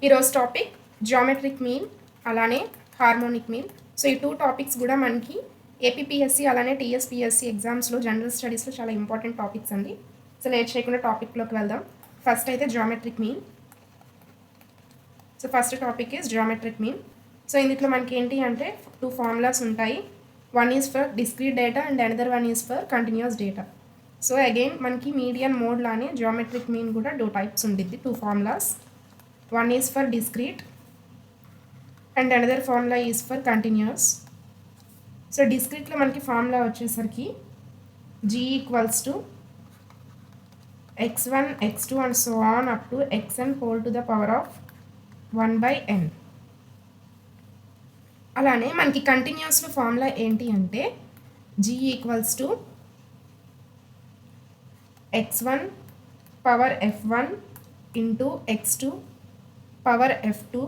ఈరోజు topic geometric mean అలానే harmonic mean. So ఈ టూ టాపిక్స్ కూడా మనకి ఏపీపీఎస్సీ అలానే టీఎస్పీఎస్సీ ఎగ్జామ్స్లో జనరల్ స్టడీస్లో చాలా ఇంపార్టెంట్ టాపిక్స్ అండి. సో లేట్ చేయకుండా టాపిక్లోకి వెళ్దాం. ఫస్ట్ అయితే geometric mean. So first topic is geometric mean. So ఇందులో మనకి ఏంటి అంటే టూ ఫార్ములాస్ ఉంటాయి. One is for discrete data and another one is for continuous data. So again మనకి మీడియన్ మోడ్ లానే జియోమెట్రిక్ మీన్ కూడా టూ టైప్స్ ఉంటుంది, two formulas. One is for discrete and another formula is for continuous. So discrete లో మనకి formula వచ్చేసరికి g equals to x1 x2 and so on up to xn whole to the power of 1 by n. అలానే మనకి continuous లో formula ఏంటి అంటే g equals to x1 power f1 into x2 power f2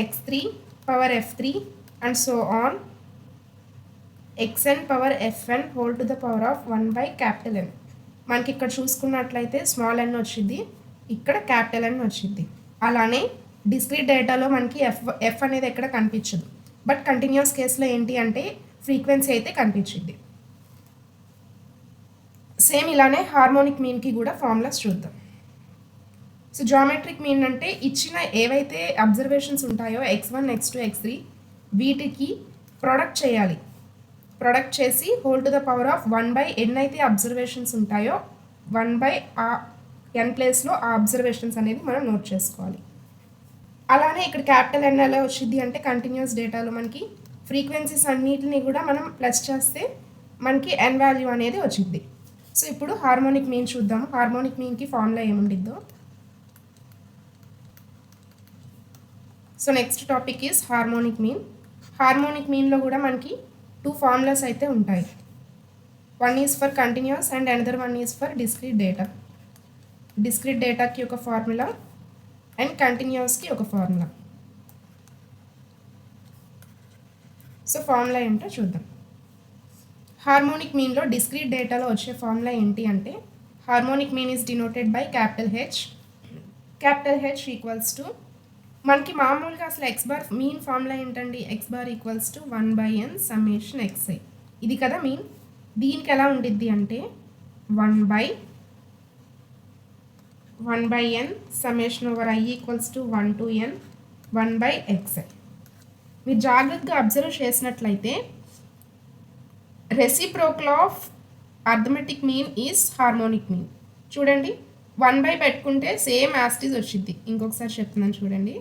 x3 power f3 and so on xn power fn whole to the power of 1 by capital N. మనకి ఇక్కడ చూసుకున్నట్లయితే small n వచ్చింది, ఇక్కడ capital N వచ్చింది. అలానే discrete డేటాలో మనకి F అనేది ఎక్కడ కనిపించదు, బట్ కంటిన్యూస్ కేసులో ఏంటి అంటే ఫ్రీక్వెన్సీ అయితే కనిపించింది. సేమ్ ఇలానే హార్మోనిక్ మీన్కి కూడా ఫార్ములాస్ చూద్దాం. సో జియోమెట్రిక్ మీన్ అంటే ఇచ్చిన ఏవైతే అబ్జర్వేషన్స్ ఉంటాయో x1 x2 x3 వీటికి ప్రొడక్ట్ చేయాలి. ప్రొడక్ట్ చేసి whole to the power of 1 by N అయితే అబ్జర్వేషన్స్ ఉంటాయో 1 బై ఆ ఎన్ ప్లేస్లో ఆ అబ్జర్వేషన్స్ అనేది మనం నోట్ చేసుకోవాలి. అలానే ఇక్కడ క్యాపిటల్ ఎన్ ఎలా వచ్చింది అంటే కంటిన్యూస్ డేటాలో మనకి ఫ్రీక్వెన్సీస్ అన్నిటిని కూడా మనం ప్లస్ చేస్తే మనకి ఎన్ వాల్యూ అనేది వచ్చింది. సో ఇప్పుడు హార్మోనిక్ మీన్ చూద్దాము. హార్మోనిక్ మీన్కి ఫార్ములా ఏముండిద్దో. So next topic is harmonic mean. Harmonic మీన్లో కూడా మనకి టూ ఫార్ములాస్ అయితే ఉంటాయి. One is for continuous and another one is for discrete data. Discrete డేటాకి ఒక ఫార్ములా అండ్ కంటిన్యూస్కి ఒక ఫార్ములా. సో ఫార్ములా ఏంటో చూద్దాం. హార్మోనిక్ మీన్లో డిస్క్రీట్ డేటాలో వచ్చే ఫార్ములా ఏంటి అంటే harmonic mean is denoted by capital H. Capital H equals to మనకి మామూలుగా అసలు ఎక్స్ బార్ మీన్ ఫార్ములా ఏంటండి, X bar equals to 1 by N summation X I. ఇది కదా మీన్. దీనికి ఎలా ఉండిద్ది అంటే 1 by N summation over I equals to 1 to n 1 by X I. మీరు జాగ్రత్తగా అబ్జర్వ్ చేసినట్లయితే reciprocal of arithmetic mean is harmonic mean. చూడండి 1 బై పెట్టుకుంటే సేమ్ యాస్టీజ్ వచ్చింది. ఇంకొకసారి చెప్తున్నాను చూడండి.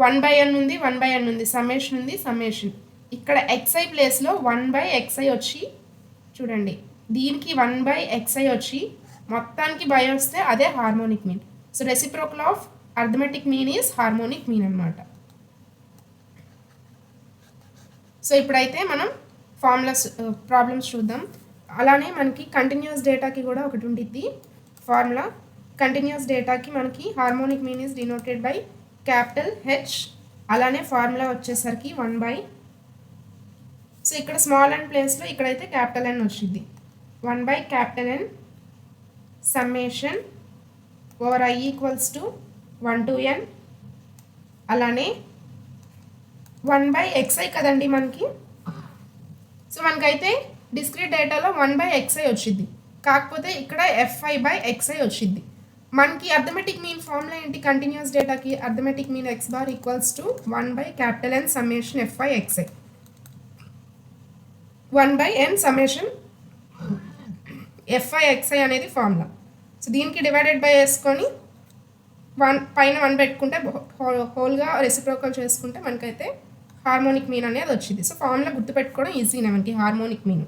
1 బై ఎన్ ఉంది, 1 బై ఎన్ ఉంది, సమ్మేషన్ ఉంది, సమ్మేషన్. ఇక్కడ ఎక్స్ఐ ప్లేస్లో 1 బై ఎక్స్ఐ వచ్చి చూడండి, దీనికి 1 బై ఎక్స్ఐ వచ్చి మొత్తానికి బై వస్తే అదే harmonic mean. So reciprocal of arithmetic mean is harmonic mean అనమాట. సో ఇప్పుడైతే మనం ఫార్ములాస్ ప్రాబ్లమ్స్ చూద్దాం. అలానే మనకి కంటిన్యూస్ డేటాకి కూడా ఒకటి ఉంటుంది ఫార్ములా. కంటిన్యూస్ డేటాకి మనకి harmonic mean is denoted by capital H. అలానే ఫార్ములా వచ్చేసరికి 1 బై, సో ఇక్కడ స్మాల్ ఎన్ ప్లేస్లో ఇక్కడైతే క్యాపిటల్ ఎన్ వచ్చింది. 1 by capital N summation over I equals to 1 to n. అలానే 1 బై ఎక్స్ఐ కదండి మనకి. సో మనకైతే డిస్క్రీట్ డేటాలో 1 బై ఎక్స్ఐ వచ్చింది, కాకపోతే ఇక్కడ ఎఫ్ఐ బై ఎక్స్ఐ వచ్చింది. మనకి అర్థమెటిక్ మీన్ ఫార్ములా ఏంటి కంటిన్యూస్ డేటాకి? Arithmetic mean X bar equals to 1 by capital N summation F I X I. 1 by N summation F I X I అనేది ఫార్ములా. సో దీనికి డివైడెడ్ బై వేసుకొని 1 పైన 1 పెట్టుకుంటే హోల్గా రెసిప్రోకల్ చేసుకుంటే మనకైతే హార్మోనిక్ మీన్ అనేది వచ్చింది. సో ఫార్ములా గుర్తుపెట్టుకోవడం ఈజీనే మనకి. హార్మోనిక్ మీన్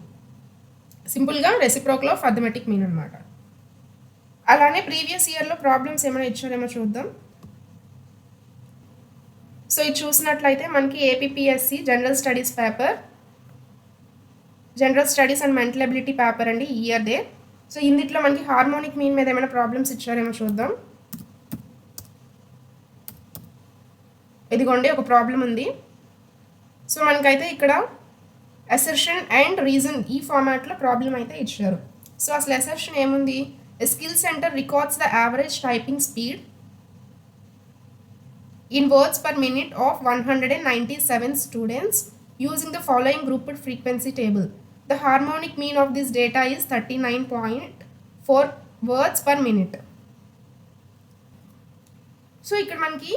సింపుల్గా రెసిప్రోకల్ ఆఫ్ అర్థమెటిక్ మీన్ అనమాట. అలానే ప్రీవియస్ ఇయర్లో ప్రాబ్లమ్స్ ఏమైనా ఇచ్చారేమో చూద్దాం. సో ఇది చూసినట్లయితే మనకి APPSC general studies paper, general studies and mental ability paper అండి ఈ ఇయర్దే. సో ఇందులో మనకి హార్మోనిక్ మీన్ మీద ఏమైనా ప్రాబ్లమ్స్ ఇచ్చారేమో చూద్దాం. ఇదిగోండి ఒక ప్రాబ్లం ఉంది. సో మనకైతే ఇక్కడ అసర్షన్ అండ్ రీజన్ ఈ ఫార్మాట్లో ప్రాబ్లం అయితే ఇచ్చారు. సో అసలు అసర్షన్ ఏముంది, a skill centre records the average typing speed in words per minute of 197 students using the following grouped frequency table. The harmonic mean of this data is 39.4 words per minute. So ఇక్కడ మనకి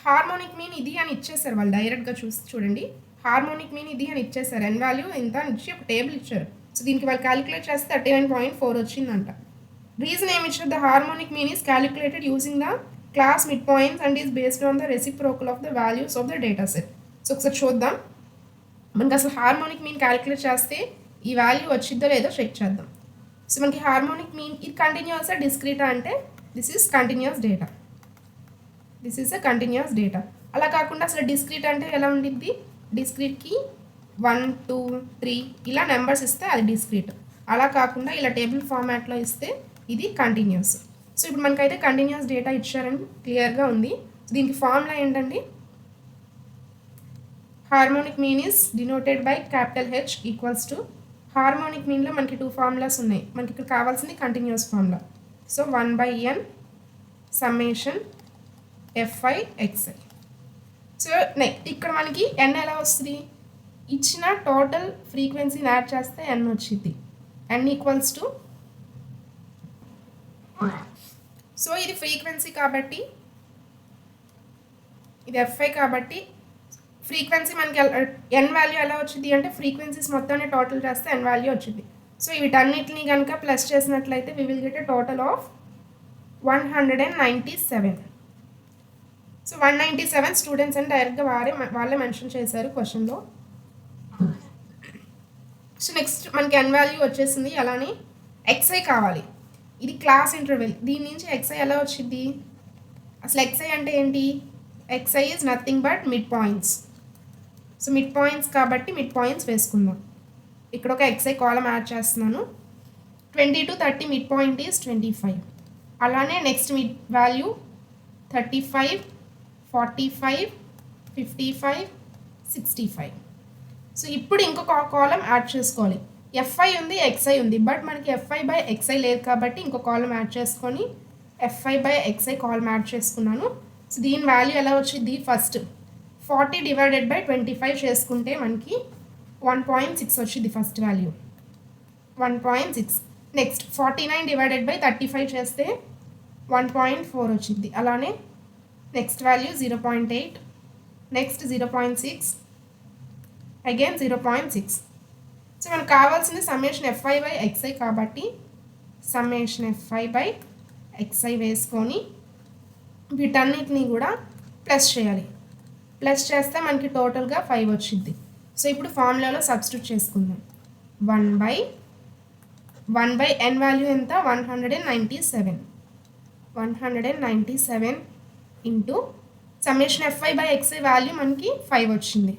harmonic mean ఇది అని ఇచ్చేసారు వాళ్ళు డైరెక్ట్గా చూడండి, harmonic mean ఇది అని ఇచ్చేసారు, ఎన్ వాల్యూ ఇంత అని ఇచ్చి ఒక టేబుల్ ఇచ్చారు. సో దీనికి వాళ్ళు క్యాలిక్యులేట్ చేస్తే 39.4 వచ్చిందంట. రీజన్ ఏమి ఇచ్చారు, the harmonic mean is calculated using the class midpoints and is based on the reciprocal of the values of the data set. So ఒకసారి చూద్దాం, మనకి అసలు హార్మోనిక్ మీన్ క్యాలిక్యులేట్ చేస్తే ఈ వాల్యూ వచ్చిద్దో లేదో చెక్ చేద్దాం. సో మనకి హార్మోనిక్ మీన్ ఇది కంటిన్యూస్ డిస్క్రీటా అంటే this is continuous data, this is a continuous data. అలా కాకుండా అసలు డిస్క్రీట్ అంటే ఎలా ఉండిద్ది, డిస్క్రీట్కి 1 2 3 ఇలా నెంబర్స్ ఇస్తే అది డిస్క్రీట్. అలా కాకుండా ఇలా టేబుల్ ఫార్మాట్లో ఇస్తే ఇది కంటిన్యూస్. సో ఇప్పుడు మనకైతే కంటిన్యూస్ డేటా ఇచ్చారని క్లియర్గా ఉంది. దీనికి ఫార్ములా ఏంటండి, harmonic mean is denoted by capital H equals to, harmonic మీన్లో మనకి 2 ఫార్ములాస్ ఉన్నాయి, మనకి ఇక్కడ కావాల్సింది continuous formula. So 1/n summation fi xi. So ఇక్కడ మనకి n ఎలా వస్తుంది, ఇచ్చిన టోటల్ ఫ్రీక్వెన్సీని యాడ్ చేస్తే n వచ్చింది, n ఈక్వల్స్ టు, సో ఇది ఫ్రీక్వెన్సీ కాబట్టి ఇది fi కాబట్టి ఫ్రీక్వెన్సీ మనకి n వాల్యూ ఎలా వచ్చింది అంటే ఫ్రీక్వెన్సీస్ మొత్తాన్ని టోటల్ చేస్తే n వాల్యూ వచ్చింది. సో వీటన్నిటిని కనుక ప్లస్ చేసినట్లయితే we will get a total of 197. So 197 students అని డైరెక్ట్గా వాళ్ళే మెన్షన్ చేశారు క్వశ్చన్లో. సో నెక్స్ట్ మనకి n వాల్యూ వచ్చేసింది, అలానే xi కావాలి, ఇది క్లాస్ ఇంటర్వెల్, దీని నుంచి xi ఎలా వచ్చింది, అసలు xi అంటే ఏంటి, xi is nothing but mid points. So mid points కాబట్టి మిడ్ పాయింట్స్ వేసుకుందాం. ఇక్కడ ఒక xi కాలం యాడ్ చేస్తున్నాను. 20 to 30 మిడ్ పాయింట్ ఈజ్ 25. అలానే నెక్స్ట్ మిడ్ వాల్యూ 35 45 55 65. సో ఇప్పుడు ఇంకొక కాలం యాడ్ చేసుకోవాలి, fi ఉంది xi ఉంది, బట్ మనకి fi/xi లేదు కాబట్టి ఇంకో కాలం యాడ్ చేసుకొని fi/xi కాలం యాడ్ చేసుకున్నాను. సో దీని వాల్యూ ఎలా వచ్చింది, ఫస్ట్ 40 డివైడెడ్ బై 25 చేసుకుంటే మనకి 1.6 వచ్చింది first value 1.6. Next 49 divided by 35 చేస్తే 1.4 వచ్చింది. అలానే next value 0.8, next 0.6, again 0.6. So మనకు కావాల్సింది సమ్మేషన్ fi/xi కాబట్టి సమ్మేషన్ fi/xi వేసుకొని వీటన్నిటిని కూడా ప్లస్ చేయాలి, ప్లస్ చేస్తే మనకి టోటల్గా 5 వచ్చింది. సో ఇప్పుడు ఫార్ములాలో సబ్స్టిట్యూట్ చేసుకుందాం, 1/n వాల్యూ ఎంత, 197 ఇంటూ సమ్మేషన్ fi/xi వాల్యూ మనకి 5 వచ్చింది,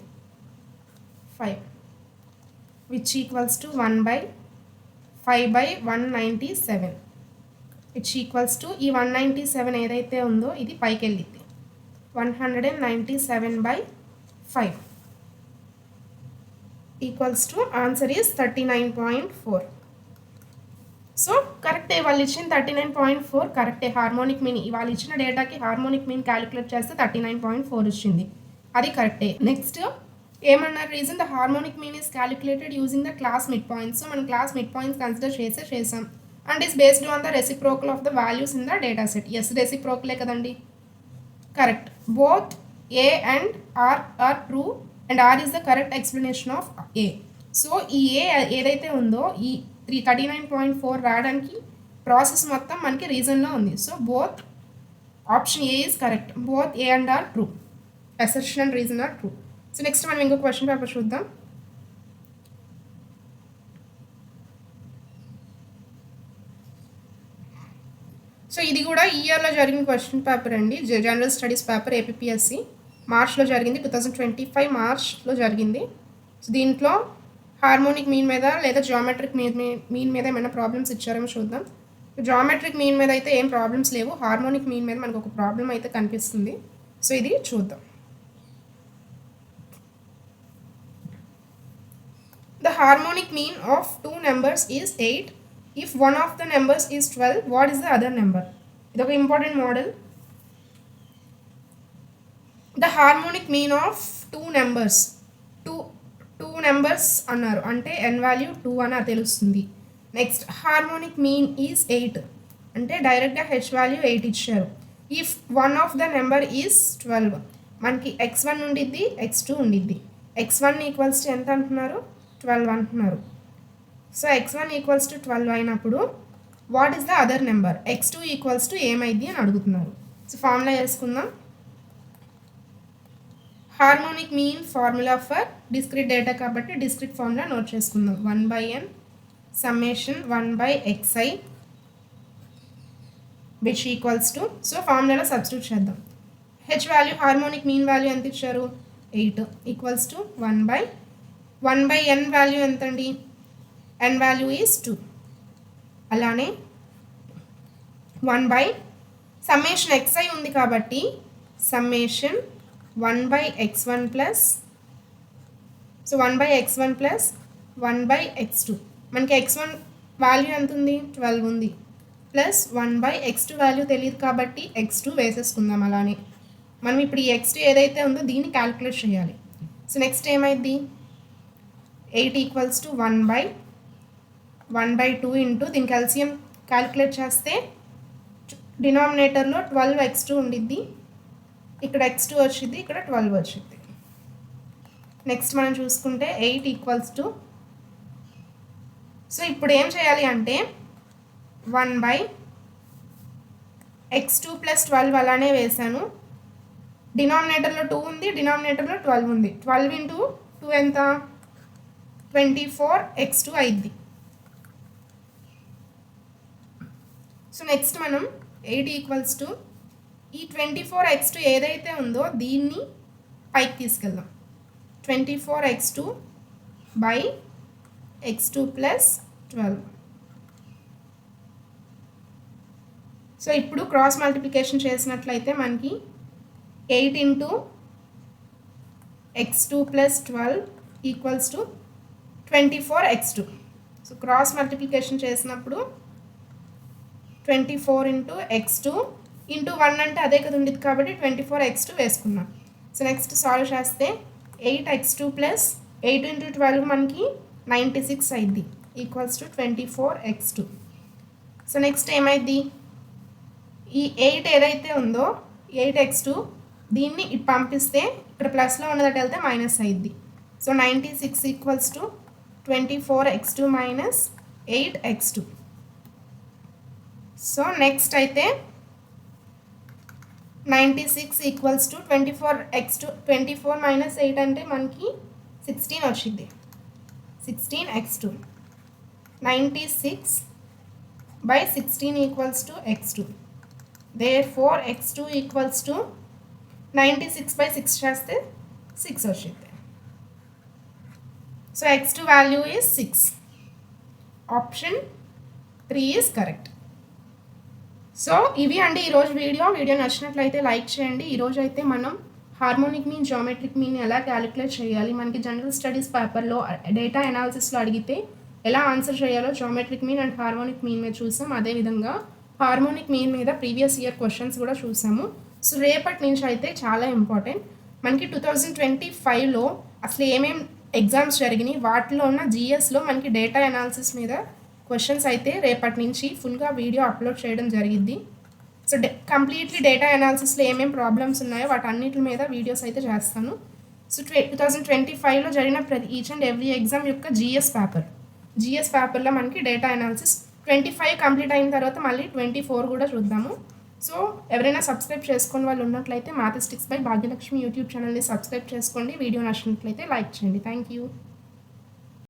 5 which equals to 1/5/197 which equals to ఈ 197 ఏదైతే ఉందో ఇది పైకి వెళ్ళింది, 197/5 equals to answer is 39.4. So కరెక్టే, వాళ్ళు ఇచ్చిన 39.4 కరెక్టే. హార్మోనిక్ మీన్ వాళ్ళు ఇచ్చిన డేటాకి హార్మోనిక్ మీన్ క్యాలిక్యులేట్ చేస్తే 39.4 వచ్చింది, అది కరెక్టే. నెక్స్ట్ ఏమన్నారు, reason the harmonic mean is calculated using the class mid points. So మనం క్లాస్ మిడ్ పాయింట్స్ కన్సిడర్ చేసాం and is based on the reciprocal of the values in the data set. Yes, రెసిప్రోకలే కదండి, correct. Both A and R are true and R is the correct explanation of A. So ఈ A ఏదైతే ఉందో ఈ 39.4 రావడానికి process మొత్తం మనకి రీజన్లో ఉంది. So both option A is correct, both A and R true, assertion and reason are true. So next మనం ఇంకో క్వశ్చన్ పేపర్ చూద్దాం. సో ఇది కూడా ఈ ఇయర్లో జరిగిన క్వశ్చన్ పేపర్ అండి, జనరల్ స్టడీస్ పేపర్ ఏపీఎస్సి మార్చ్లో జరిగింది, 2025 మార్చ్లో జరిగింది. సో దీంట్లో హార్మోనిక్ మీన్ మీద లేదా జామెట్రిక్ మీన్ మీద ఏమైనా ప్రాబ్లమ్స్ ఇచ్చారేమో చూద్దాం. జామెట్రిక్ మీన్ మీద అయితే ఏం ప్రాబ్లమ్స్ లేవు, హార్మోనిక్ మీన్ మీద మనకు ఒక ప్రాబ్లం అయితే కనిపిస్తుంది. సో ఇది చూద్దాం. The harmonic mean of two numbers is 8. If one of the numbers is 12, what is the other number? ఇది ఒక important model. The harmonic mean of two numbers అన్నారు అంటే n వాల్యూ 2 అని తెలుస్తుంది. నెక్స్ట్ హార్మోనిక్ మీన్ ఈజ్ 8 అంటే డైరెక్ట్గా h value 8 ఇచ్చారు. If one of the number is 12, మనకి x1 ఉండిద్ది, x2 ఉండిద్ది. x1 ఈక్వల్స్ టు ఎంత అంటున్నారు? 12 అంటున్నారు. సో x1 ఈక్వల్స్ టు 12 అయినప్పుడు what is the other number? x2 equals to ఏమైంది అని అడుగుతున్నారు. సో ఫార్ములా వేసుకుందాం. Harmonic mean formula for discrete data కాబట్టి డిస్క్రిట్ ఫార్ములా నోట్ చేసుకుందాం. 1/n summation 1/xi which equals to, so ఫార్ములాలో సబ్స్టిట్యూట్ చేద్దాం. H value harmonic mean value ఎంత ఇచ్చారు? 8 ఈక్వల్స్ టు 1/n వాల్యూ ఎంత అండి? n value is 2. అలానే 1 సమ్మేషన్ xi ఉంది కాబట్టి summation 1/x1 plus, so 1/x1 plus 1/x2. మనకి x1 వాల్యూ ఎంత ఉంది? 12 ఉంది. ప్లస్ 1/x2 వాల్యూ తెలియదు కాబట్టి x2 వేసేసుకుందాం. అలానే మనం ఇప్పుడు ఈ x2 ఏదైతే ఉందో దీన్ని క్యాలిక్యులేట్ చేయాలి. సో నెక్స్ట్ ఏమైంది? 8 ఈక్వల్స్ టు 1/2 ఇంటూ దీనికి ఎల్సిఎం క్యాలిక్యులేట్ చేస్తే డినామినేటర్లో 12x2 ఉండిద్ది, ఇక్కడ x2 వచ్చింది, ఇక్కడ 12 వచ్చింది. నెక్స్ట్ మనం చూసుకుంటే 8 ఈక్వల్స్ టు, సో ఇప్పుడు ఏం చేయాలి అంటే 1/x2 ప్లస్ 12 అలానే వేసాను. డినామినేటర్లో 2 ఉంది, డినామినేటర్లో 12 ఉంది. 12 ఇంటూ 2 ఎంత? 24x2 అయింది. సో నెక్స్ట్ మనం 8 ఈక్వల్స్ టు ఈ 24x2 ఏదైతే ఉందో దీన్ని పైకి తీసుకెళ్దాం. 24x2 by x2 plus 12. So ఇప్పుడు క్రాస్ మల్టిప్లికేషన్ చేసినట్లయితే మనకి 8 into x2 plus 12 equals to 24x2. So cross multiplication చేసినప్పుడు 24 ఇంటూ x2 ఇంటూ 1 అంటే అదే కదా ఉండేది కాబట్టి 24x2 వేసుకున్నాం. సో నెక్స్ట్ సాల్వ్ చేస్తే 8x2 ప్లస్ 8 ఇంటూ 12 మనకి 96 అయింది equals to 24x2. So next ఏమైంది? ఈ 8 ఏదైతే ఉందో 8x2 దీన్ని ఇటు పంపిస్తే ఇక్కడ ప్లస్లో ఉన్నదట వెళ్తే మైనస్ అయింది. So 96 equals to 24x2 minus 8x2. So next అయితే 96 ఈక్వల్స్ టు 24x2, 24 మైనస్ 8 అంటే మనకి 16 వచ్చింది. 16x2. 96 by 16 equals to x2. Therefore x2 equals to 96 by 6 చేస్తే 6 వచ్చింది. So x2 value is 6. Option 3 is correct. So ఇవి అండి ఈరోజు వీడియో నచ్చినట్లయితే లైక్ చేయండి. ఈరోజు అయితే మనం హార్మోనిక్ మీన్, జామెట్రిక్ మీన్ ఎలా క్యాలిక్యులేట్ చేయాలి, మనకి జనరల్ స్టడీస్ పేపర్లో డేటా అనాలిసిస్లో అడిగితే ఎలా ఆన్సర్ చేయాలో geometric mean and harmonic mean మీద చూసాం. అదేవిధంగా హార్మోనిక్ మీన్ మీద ప్రీవియస్ ఇయర్ క్వశ్చన్స్ కూడా చూసాము. సో రేపటి నుంచి అయితే చాలా ఇంపార్టెంట్, మనకి 2025లో అసలు ఏమేం ఎగ్జామ్స్ జరిగినాయి వాటిలో ఉన్న జిఎస్లో మనకి డేటా అనాలిసిస్ మీద క్వశ్చన్స్ అయితే రేపటి నుంచి ఫుల్గా వీడియో అప్లోడ్ చేయడం జరిగింది. సో కంప్లీట్లీ డేటా అనాలిసిస్లో ఏమేమి ప్రాబ్లమ్స్ ఉన్నాయో వాటన్నిటి మీద వీడియోస్ అయితే చేస్తాను. సో 2025లో జరిగిన ఈచ్ అండ్ ఎవ్రీ ఎగ్జామ్ యొక్క జిఎస్ పేపర్లో మనకి డేటా అనాలిసిస్ 25 కంప్లీట్ అయిన తర్వాత మళ్ళీ 24 కూడా చూద్దాము. సో ఎవరైనా సబ్స్క్రైబ్ చేసుకుని వాళ్ళు ఉన్నట్లయితే మ్యాథమెటిక్స్ బై భాగ్యలక్ష్మి యూట్యూబ్ ఛానల్ని సబ్స్క్రైబ్ చేసుకోండి. వీడియో నచ్చినట్లయితే లైక్ చేయండి. Thank you.